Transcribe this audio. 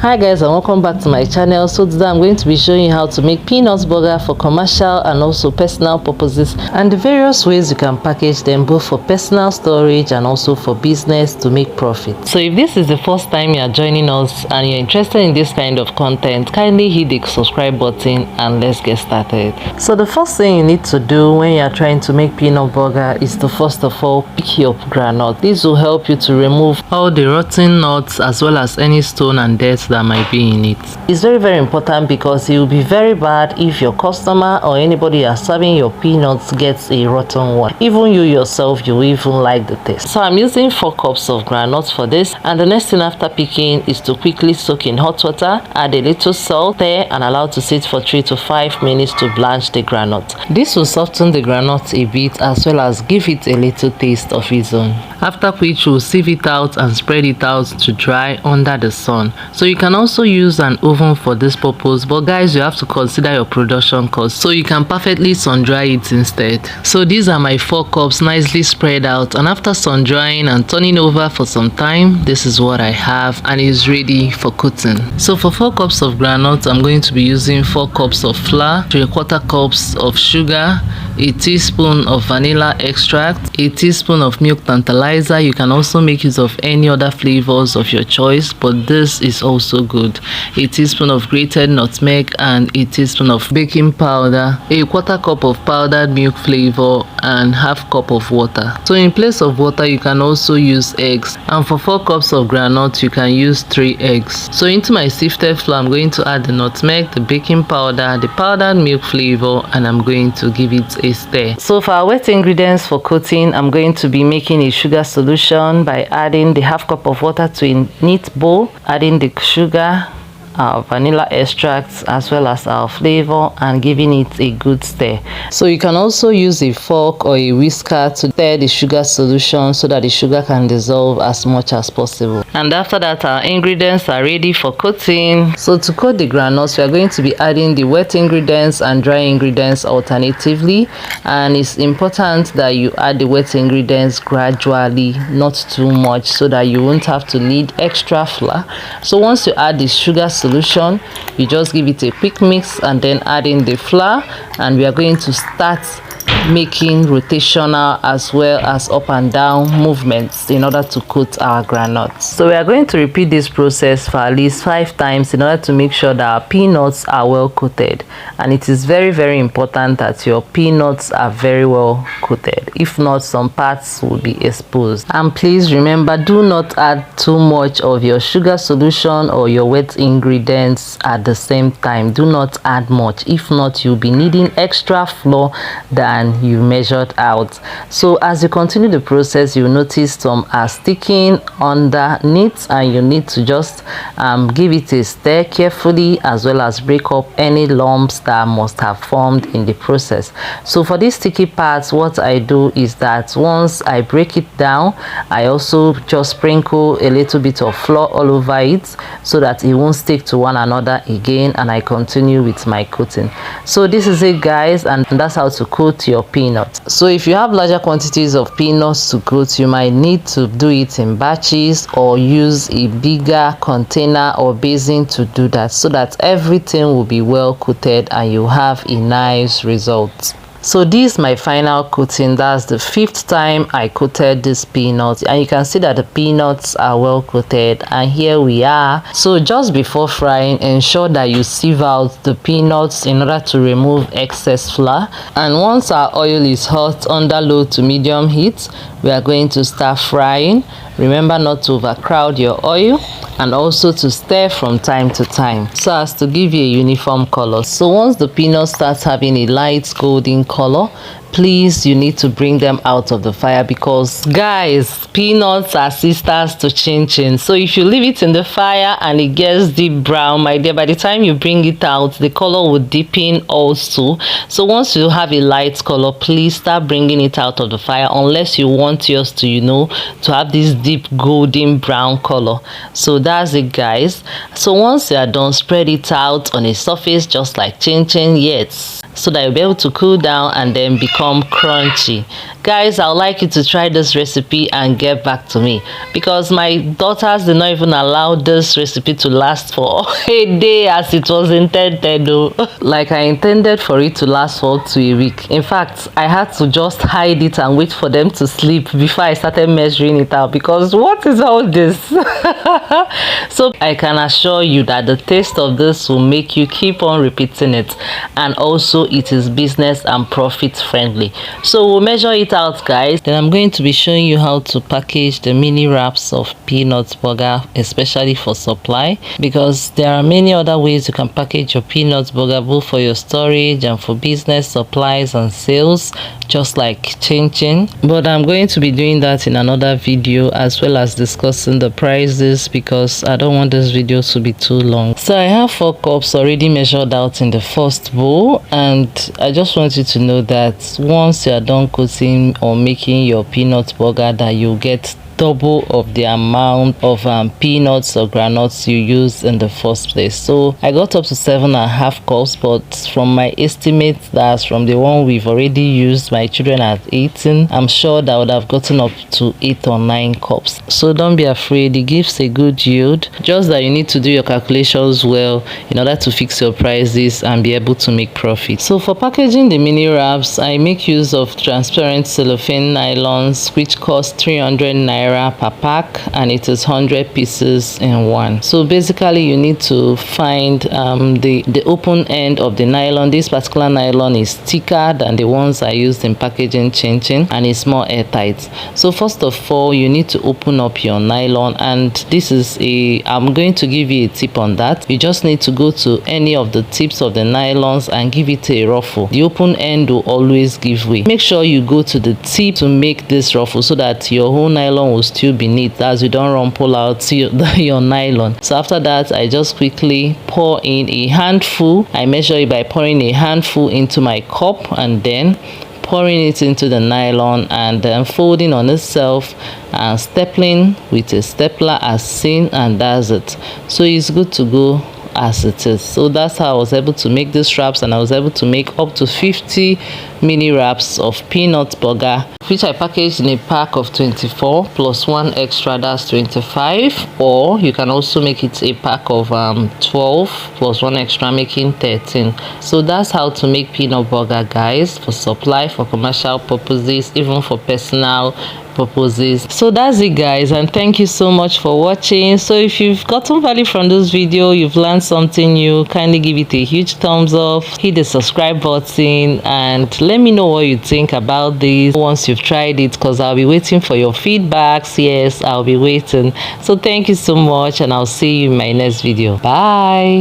Hi guys, and welcome back to my channel. So today I'm going to be showing you how to make peanut burger for commercial and also personal purposes, and the various ways you can package them both for personal storage and also for business to make profit. So if this is the first time you are joining us and you're interested in this kind of content, kindly hit the subscribe button and let's get started. So the first thing you need to do when you are trying to make peanut burger is to first of all pick your groundnut. This will help you to remove all the rotten nuts as well as any stone and dirt that might be in it. It's very important because it will be very bad if your customer or anybody you are serving your peanuts gets a rotten one. Even you yourself, you will even like the taste. So I'm using 4 cups of groundnuts for this, and the next thing after picking is to quickly soak in hot water, add a little salt there, and allow to sit for 3 to 5 minutes to blanch the groundnut. This will soften the groundnut a bit as well as give it a little taste of its own. After which we'll sieve it out and spread it out to dry under the sun. So you can also use an oven for this purpose, but guys, you have to consider your production cost, so you can perfectly sun dry it instead. So these are my 4 cups nicely spread out, and after sun drying and turning over for some time, this is what I have and is ready for cooking. So for 4 cups of groundnut, I'm going to be using 4 cups of flour, 3/4 cups of sugar, a teaspoon of vanilla extract, a teaspoon of milk tantalizer. You can also make use of any other flavors of your choice, but this is also good. A teaspoon of grated nutmeg and a teaspoon of baking powder, a 1/4 cup of powdered milk flavor, and 1/2 cup of water. So in place of water, you can also use eggs, and for 4 cups of groundnut, you can use 3 eggs. So into my sifted flour, I'm going to add the nutmeg, the baking powder, the powdered milk flavor, and I'm going to give it a stir. So for our wet ingredients for coating, I'm going to be making a sugar solution by adding the 1/2 cup of water to a neat bowl, adding the sugar, our vanilla extracts as well as our flavor, and giving it a good stir. So you can also use a fork or a whisker to stir the sugar solution so that the sugar can dissolve as much as possible. And after that, our ingredients are ready for coating. So to coat the groundnuts, we are going to be adding the wet ingredients and dry ingredients alternatively, and it's important that you add the wet ingredients gradually, not too much, so that you won't have to need extra flour. So once you add the sugar solution, you just give it a quick mix and then add in the flour, and we are going to start making rotational as well as up and down movements in order to coat our groundnuts. So we are going to repeat this process for at least 5 times in order to make sure that our peanuts are well coated, and it is very important that your peanuts are very well coated. If not, some parts will be exposed. And please remember, do not add too much of your sugar solution or your wet ingredients at the same time. Do not add much, if not you'll be needing extra flour than you measured out. So as you continue the process, you notice some are sticking underneath, and you need to just give it a stir carefully as well as break up any lumps that must have formed in the process. So for these sticky parts, what I do is that once I break it down, I also just sprinkle a little bit of flour all over it so that it won't stick to one another again, and I continue with my coating. So this is it guys, and that's how to coat your peanuts. So if you have larger quantities of peanuts to coat, you might need to do it in batches or use a bigger container or basin to do that, so that everything will be well coated and you have a nice result. So this is my final coating. That's the 5th time I coated this peanuts, and you can see that the peanuts are well coated, and here we are. So just before frying, ensure that you sieve out the peanuts in order to remove excess flour. And once our oil is hot under low to medium heat, we are going to start frying. Remember not to overcrowd your oil, and also to stir from time to time so as to give you a uniform color. So once the peanuts start having a light golden color, please, you need to bring them out of the fire, because guys, peanuts are sisters to Chinchin. So if you leave it in the fire and it gets deep brown, my dear, by the time you bring it out, the color will deepen also. So once you have a light color, please start bringing it out of the fire, unless you want yours to, you know, to have this deep golden brown color. So that's it guys. So once you are done, spread it out on a surface just like Chinchin, yes, so that you'll be able to cool down and then become crunchy. Guys, I would like you to try this recipe and get back to me, because my daughters did not even allow this recipe to last for a day as it was intended though. Like I intended for it to last for up to a week. In fact, I had to just hide it and wait for them to sleep before I started measuring it out, because what is all this? So I can assure you that the taste of this will make you keep on repeating it, and also it is business and profit friendly. So we'll measure it out, guys. Then I'm going to be showing you how to package the mini wraps of peanut burger, especially for supply, because there are many other ways you can package your peanut burger, both for your storage and for business supplies and sales, just like Chinchin. But I'm going to be doing that in another video, as well as discussing the prices, because I don't want this video to be too long. So I have 4 cups already measured out in the first bowl, and I just want you to know that once you are done coating or making your peanut burger, that you get double of the amount of peanuts or groundnuts you used in the first place. So I got up to 7.5 cups, but from my estimate, that's from the one we've already used, my children are eating, I'm sure that I would have gotten up to 8 or 9 cups. So don't be afraid, it gives a good yield, just that you need to do your calculations well in order to fix your prices and be able to make profit. So for packaging the mini wraps, I make use of transparent cellophane nylons, which cost 300 naira per pack, and it is 100 pieces in one. So basically you need to find the open end of the nylon. This particular nylon is thicker than the ones I used in packaging Chinchin, and it's more airtight. So first of all, you need to open up your nylon, and this is I'm going to give you a tip on that. You just need to go to any of the tips of the nylons and give it a ruffle. The open end will always give way. Make sure you go to the tip to make this ruffle, so that your whole nylon will still be neat, as you don't rumple out your nylon. So after that, I just quickly pour in a handful. I measure it by pouring a handful into my cup and then pouring it into the nylon, and then folding on itself and stapling with a stapler as seen, and that's it. So it's good to go as it is. So that's how I was able to make these wraps, and I was able to make up to 50 mini wraps of peanut burger, which I packaged in a pack of 24 plus 1 extra, that's 25, or you can also make it a pack of 12 plus 1 extra, making 13. So that's how to make peanut burger, guys, for supply, for commercial purposes, even for personal purposes. So that's it, guys, and thank you so much for watching. So if you've gotten value from this video, you've learned something new, kindly give it a huge thumbs up, hit the subscribe button, and let me know what you think about this once you've tried it, because I'll be waiting for your feedbacks. Yes, I'll be waiting. So thank you so much, and I'll see you in my next video. Bye.